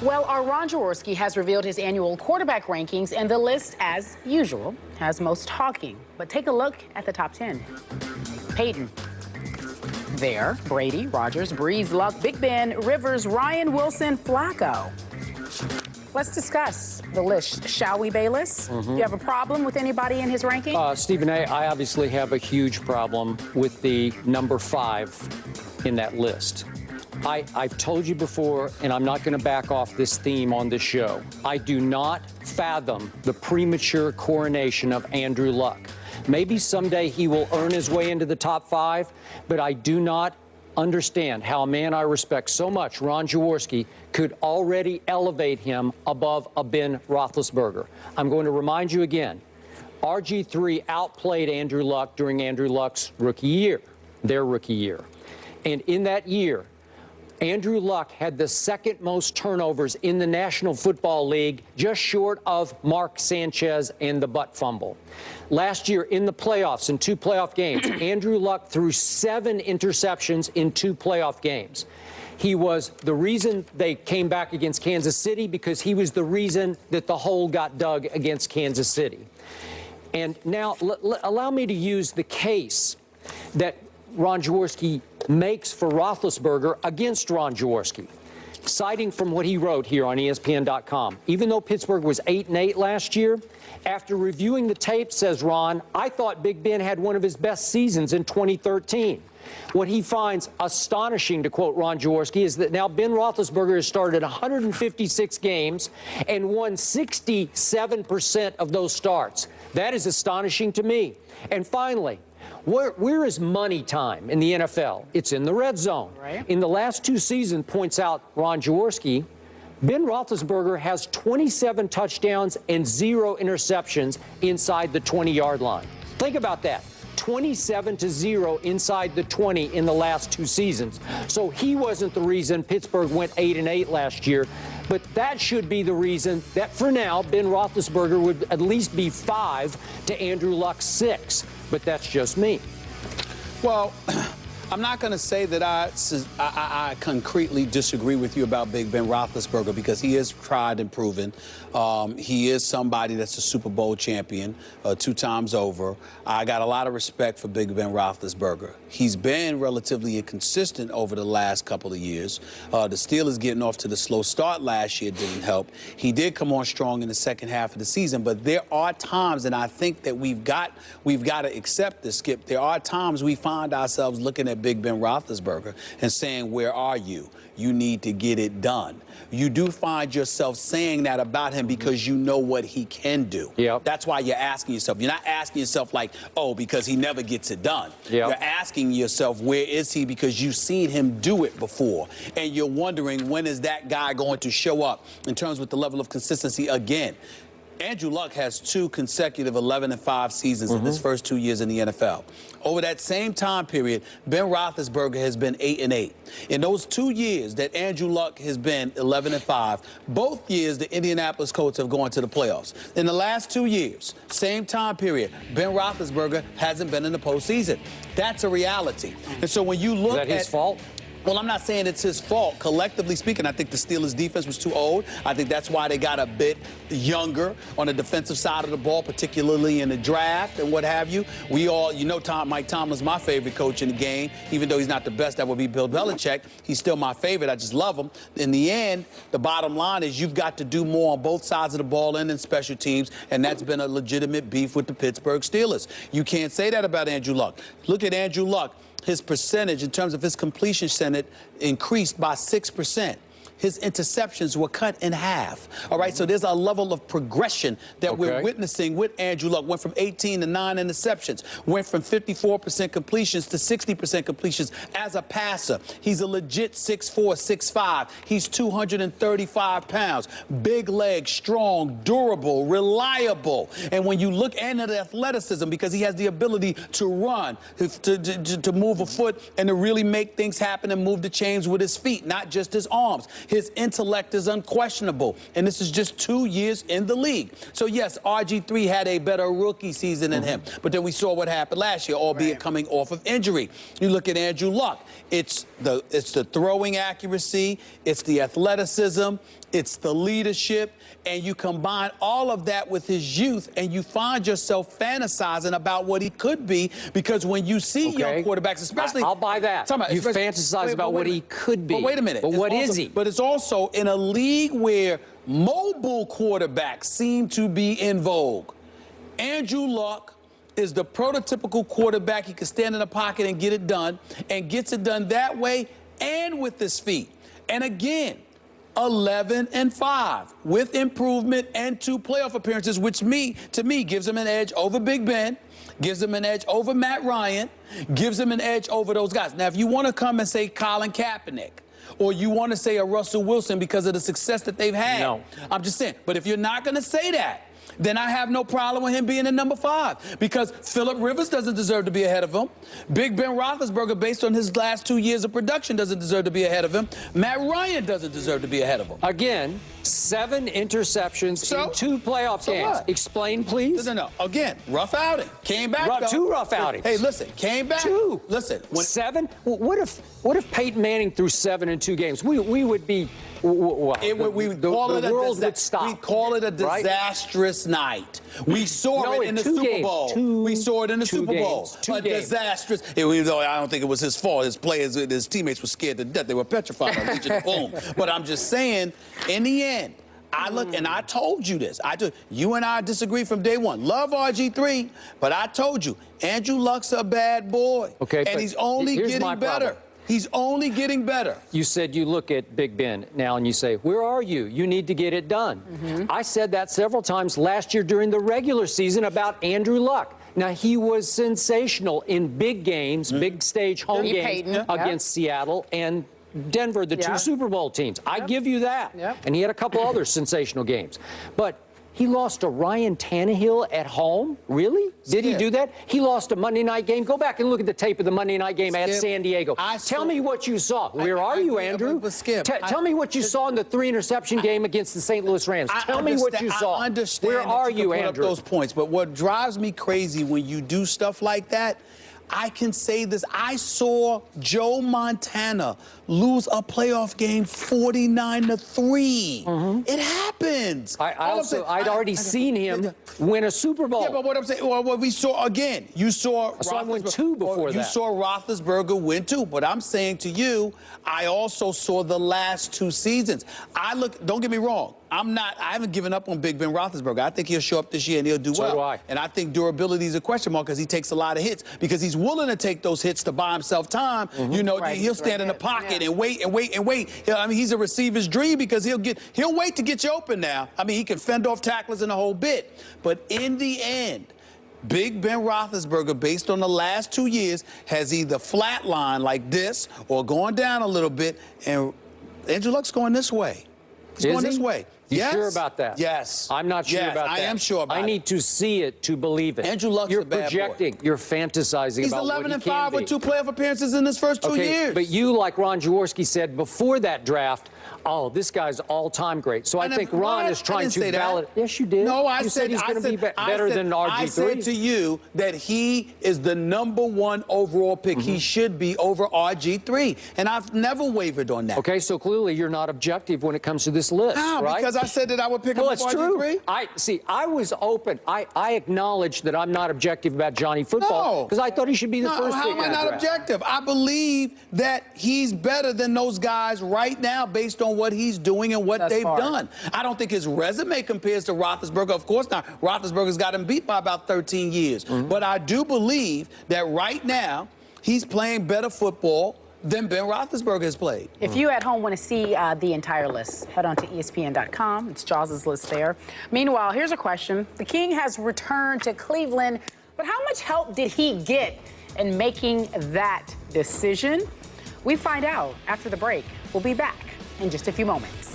Well, our Ron Jaworski has revealed his annual quarterback rankings, and the list, as usual, has most talking. But take a look at the top 10. Peyton. There, Brady, Rodgers, Breeze, Luck, Big Ben, Rivers, Ryan, Wilson, Flacco. Let's discuss the list, shall we, Bayless? Do you have a problem with anybody in his ranking? Stephen A., I obviously have a huge problem with the number 5 in that list. I've told you before, and I'm not going to back off this theme on this show. I do not fathom the premature coronation of Andrew Luck. Maybe someday he will earn his way into the top 5, but I do not understand how a man I respect so much, Ron Jaworski, could already elevate him above a Ben Roethlisberger. I'm going to remind you again, RG3 outplayed Andrew Luck during Andrew Luck's rookie year, their rookie year. And in that year, Andrew Luck had the second most turnovers in the National Football League, just short of Mark Sanchez and the butt fumble. Last year in the playoffs, in 2 playoff games, Andrew Luck threw 7 interceptions in 2 playoff games. He was the reason they came back against Kansas City, because he was the reason that the hole got dug against Kansas City. And now allow me to use the case that Ron Jaworski makes for Roethlisberger against Ron Jaworski, citing from what he wrote here on ESPN.com. Even though Pittsburgh was 8-8 last year, after reviewing the tape, says Ron, I thought Big Ben had one of his best seasons in 2013. What he finds astonishing, to quote Ron Jaworski, is that now Ben Roethlisberger has started 156 games and won 67% of those starts. That is astonishing to me. And finally, where is money time in the NFL? It's in the red zone. Right. In the last 2 seasons, points out Ron Jaworski, Ben Roethlisberger has 27 touchdowns and 0 interceptions inside the 20-yard line. Think about that. 27-0 inside the 20 in the last 2 seasons. So he wasn't the reason Pittsburgh went 8-8 last year. But that should be the reason that, for now, Ben Roethlisberger would at least be 5 to Andrew Luck's 6. But that's just me. Well, I'm not going to say that I concretely disagree with you about Big Ben Roethlisberger, because he is tried and proven. He is somebody that's a Super Bowl champion 2 times over. I got a lot of respect for Big Ben Roethlisberger. He's been relatively inconsistent over the last couple of years. The Steelers getting off to the slow start last year didn't help. He did come on strong in the second half of the season, but there are times, and I think that we've got to accept this, Skip. There are times we find ourselves looking at Big Ben Roethlisberger and saying, where are you? You need to get it done. You do find yourself saying that about him because you know what he can do. Yep. That's why you're asking yourself. You're not asking yourself like, oh, because he never gets it done. Yep. You're asking yourself, where is he? Because you've seen him do it before. And you're wondering, when is that guy going to show up in terms with the level of consistency again? Andrew Luck has 2 consecutive 11-5 seasons in his first 2 years in the NFL. Over that same time period, Ben Roethlisberger has been 8-8. In those 2 years that Andrew Luck has been 11-5, both years the Indianapolis Colts have gone to the playoffs. In the last 2 years, same time period, Ben Roethlisberger hasn't been in the postseason. That's a reality. And so when you look at... Is that his fault? Well, I'm not saying it's his fault. Collectively speaking, I think the Steelers' defense was too old. I think that's why they got a bit younger on the defensive side of the ball, particularly in the draft and what have you. We all, you know, Mike Tomlin's my favorite coach in the game. Even though he's not the best, that would be Bill Belichick. He's still my favorite. I just love him. In the end, the bottom line is you've got to do more on both sides of the ball and in special teams, and that's been a legitimate beef with the Pittsburgh Steelers. You can't say that about Andrew Luck. Look at Andrew Luck. His percentage in terms of his completion percentage increased by 6%. His interceptions were cut in half. All right, so there's a level of progression that we're witnessing with Andrew Luck. Went from 18 to 9 interceptions. Went from 54% completions to 60% completions as a passer. He's a legit 6'4", 6'5". He's 235 pounds. Big legs, strong, durable, reliable. And when you look at the athleticism, because he has the ability to run, to move a foot, and to really make things happen and move the chains with his feet, not just his arms. His intellect is unquestionable, and this is just 2 years in the league. So, yes, RG3 had a better rookie season than him, but then we saw what happened last year, albeit coming off of injury. You look at Andrew Luck. It's the throwing accuracy, it's the athleticism, it's the leadership, and you combine all of that with his youth, and you find yourself fantasizing about what he could be, because when you see young quarterbacks, especially... I'll buy that. You fantasize about what he could be. But wait a minute. But what is he? But it's also in a league where mobile quarterbacks seem to be in vogue. Andrew Luck is the prototypical quarterback. He can stand in the pocket and get it done, and gets it done that way and with his feet. And again, 11-5 with improvement and 2 playoff appearances, which to me gives him an edge over Big Ben, gives him an edge over Matt Ryan, gives him an edge over those guys. Now, if you want to come and say Colin Kaepernick, or you want to say a Russell Wilson because of the success that they've had, no. I'm just saying. But if you're not going to say that, then I have no problem with him being in number 5, because Phillip Rivers doesn't deserve to be ahead of him. Big Ben Roethlisberger, based on his last 2 years of production, doesn't deserve to be ahead of him. Matt Ryan doesn't deserve to be ahead of him. Again, 7 interceptions in 2 playoff games. What? Explain, please. No. Again, rough outing. Came back, though. 2 rough outings. Hey, listen, came back. 2. Listen. 7? What if Peyton Manning threw 7 in 2 games? We would be... The world would stop. We call it a disastrous night. We saw it in the Super Bowl. We saw it in the Super Bowl. Disastrous. I don't think it was his fault. His players, his teammates were scared to death. They were petrified on reaching the boom. But I'm just saying, in the end, I look, and I told you this. You and I disagree from day one. Love RG3, but I told you, Andrew Luck's a bad boy. Okay, and he's only getting better. He's only getting better. You said you look at Big Ben now and you say, where are you? You need to get it done. I said that several times last year during the regular season about Andrew Luck. Now, he was sensational in big games, big stage home games against Seattle and Denver, the 2 Super Bowl teams. I give you that. And he had a couple other sensational games. But he lost to Ryan Tannehill at home? Really? Did he do that? He lost a Monday night game. Go back and look at the tape of the Monday night game at San Diego. Tell me what you saw. Where are you, Andrew? Tell me what you saw in the 3-interception game against the St. Louis Rams. Tell me what you saw. I understand. Where are you, Andrew? Those points, but what drives me crazy when you do stuff like that, I can say this. I saw Joe Montana lose a playoff game 49-3. It happens. I'd already seen him win a Super Bowl. Yeah, but what I'm saying, what we saw again, you saw Roethlisberger win 2 before that. You saw Roethlisberger win 2. But I'm saying to you, I also saw the last 2 seasons. Don't get me wrong. I haven't given up on Big Ben Roethlisberger. I think he'll show up this year and he'll do well. So do I. And I think durability is a question mark because he takes a lot of hits, because he's willing to take those hits to buy himself time. You know, he'll stand in the pocket and wait. I mean, he's a receiver's dream because he'll wait to get you open now. I mean, he can fend off tacklers and a whole bit. But in the end, Big Ben Roethlisberger, based on the last 2 years, has either flatlined like this or gone down a little bit, and Andrew Luck's going this way. He's going this way. You sure about that? Yes. I'm not sure about that. I am sure about it. I need to see it to believe it. Andrew Luck's a bad boy. You're projecting. You're fantasizing about what he can be. He's 11-5 with 2 playoff appearances in his first 2 years. But you, like Ron Jaworski said before that draft, oh, this guy's all-time great. So I think Ron is trying to validate. Yes, you did. No, you said he's going to be better than RG3. I said to you that he is the #1 overall pick. He should be over RG3, and I've never wavered on that. Okay, so clearly you're not objective when it comes to this list, right? Because I said that I would pick him over RG3. True. I was open. I acknowledge that I'm not objective about Johnny Football because I thought he should be the first pick. How am I not objective? I believe that he's better than those guys right now based on what he's doing and what they've done. I don't think his resume compares to Roethlisberger. Of course not. Roethlisberger's got him beat by about 13 years. But I do believe that right now he's playing better football than Ben Roethlisberger has played. If you at home want to see the entire list, head on to ESPN.com. It's Jaws' list there. Meanwhile, here's a question. The King has returned to Cleveland, but how much help did he get in making that decision? We find out after the break. We'll be back in just a few moments.